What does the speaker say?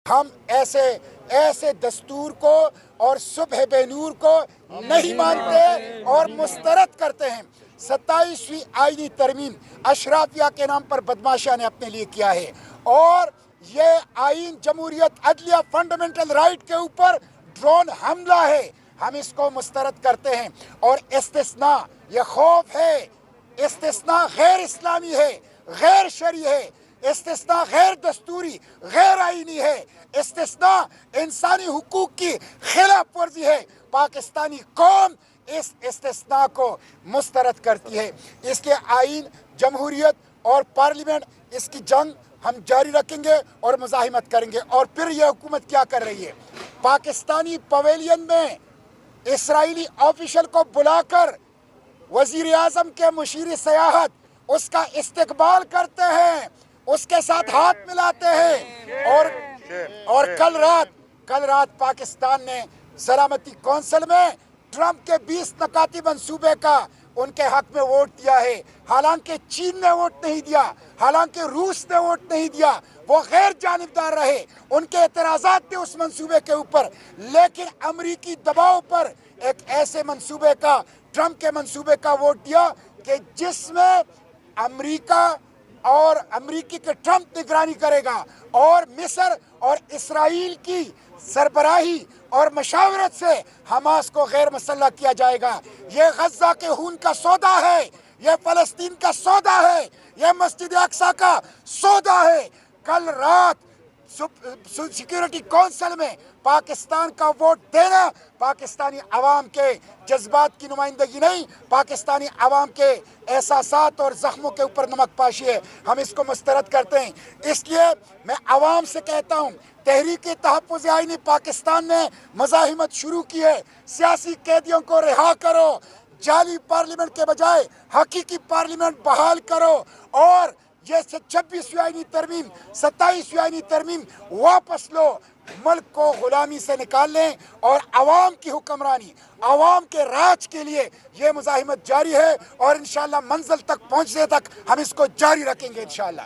ہم ایسے دستور کو اور صبح بے نور کو نہیں مانتے اور مسترد کرتے ہیں۔ 27ویں آئینی ترمیم اشرافیہ کے نام پر بدماشا نے اپنے لیے کیا ہے، اور یہ آئین جمہوریت عدلیہ فنڈامنٹل رائٹ کے اوپر ڈرون حملہ ہے۔ ہم اس کو مسترد کرتے ہیں، اور استثناء یہ خوف ہے، استثناء غیر اسلامی ہے، غیر شرعی ہے، استثناء غیر دستوری، غیر آئینی ہے، استثناء انسانی حقوق کی خلاف ورزی ہے۔ پاکستانی قوم اس استثناء کو مسترد کرتی ہے۔ اس کے آئین، جمہوریت اور پارلیمنٹ، اس کی جنگ ہم جاری رکھیں گے اور مزاحمت کریں گے۔ اور پھر یہ حکومت کیا کر رہی ہے؟ پاکستانی پویلین میں اسرائیلی آفیشل کو بلا کر وزیر اعظم کے مشیر سیاحت اس کا استقبال کرتے ہیں، اس کے ساتھ ہاتھ ملاتے ہیں، اور کل رات پاکستان نے سلامتی کونسل میں ٹرمپ کے 20 نکاتی منصوبے کا ان کے حق میں ووٹ دیا ہے، حالانکہ چین نے ووٹ نہیں دیا، حالانکہ روس نے ووٹ نہیں دیا، وہ غیر جانبدار رہے، ان کے اعتراضات تھے اس منصوبے کے اوپر، لیکن امریکی دباؤ پر ایک ایسے منصوبے کا، ٹرمپ کے منصوبے کا ووٹ دیا کہ جس میں امریکہ اور امریکی کے ٹرمپ نگرانی کرے گا، اور مصر اور اسرائیل کی سربراہی اور مشاورت سے حماس کو غیر مسلح کیا جائے گا۔ یہ غزہ کے خون کا سودا ہے، یہ فلسطین کا سودا ہے، یہ مسجد اقصی کا سودا ہے۔ کل رات سیکیورٹی کونسل میں پاکستان کا ووٹ دینا پاکستانی عوام کے جذبات کی نمائندگی نہیں، پاکستانی عوام کے احساسات اور زخموں کے اوپر نمک پاشی ہے۔ ہم اس کو مسترد کرتے ہیں۔ اس لیے میں عوام سے کہتا ہوں، تحریک تحفظ آئینی پاکستان نے مزاحمت شروع کی ہے، سیاسی قیدیوں کو رہا کرو، جعلی پارلیمنٹ کے بجائے حقیقی پارلیمنٹ بحال کرو، اور یہ 26ویں آئینی ترمیم، 27ویں آئینی ترمیم واپس لو، ملک کو غلامی سے نکال لیں، اور عوام کی حکمرانی، عوام کے راج کے لیے یہ مزاحمت جاری ہے، اور انشاءاللہ منزل تک پہنچنے تک ہم اس کو جاری رکھیں گے انشاءاللہ۔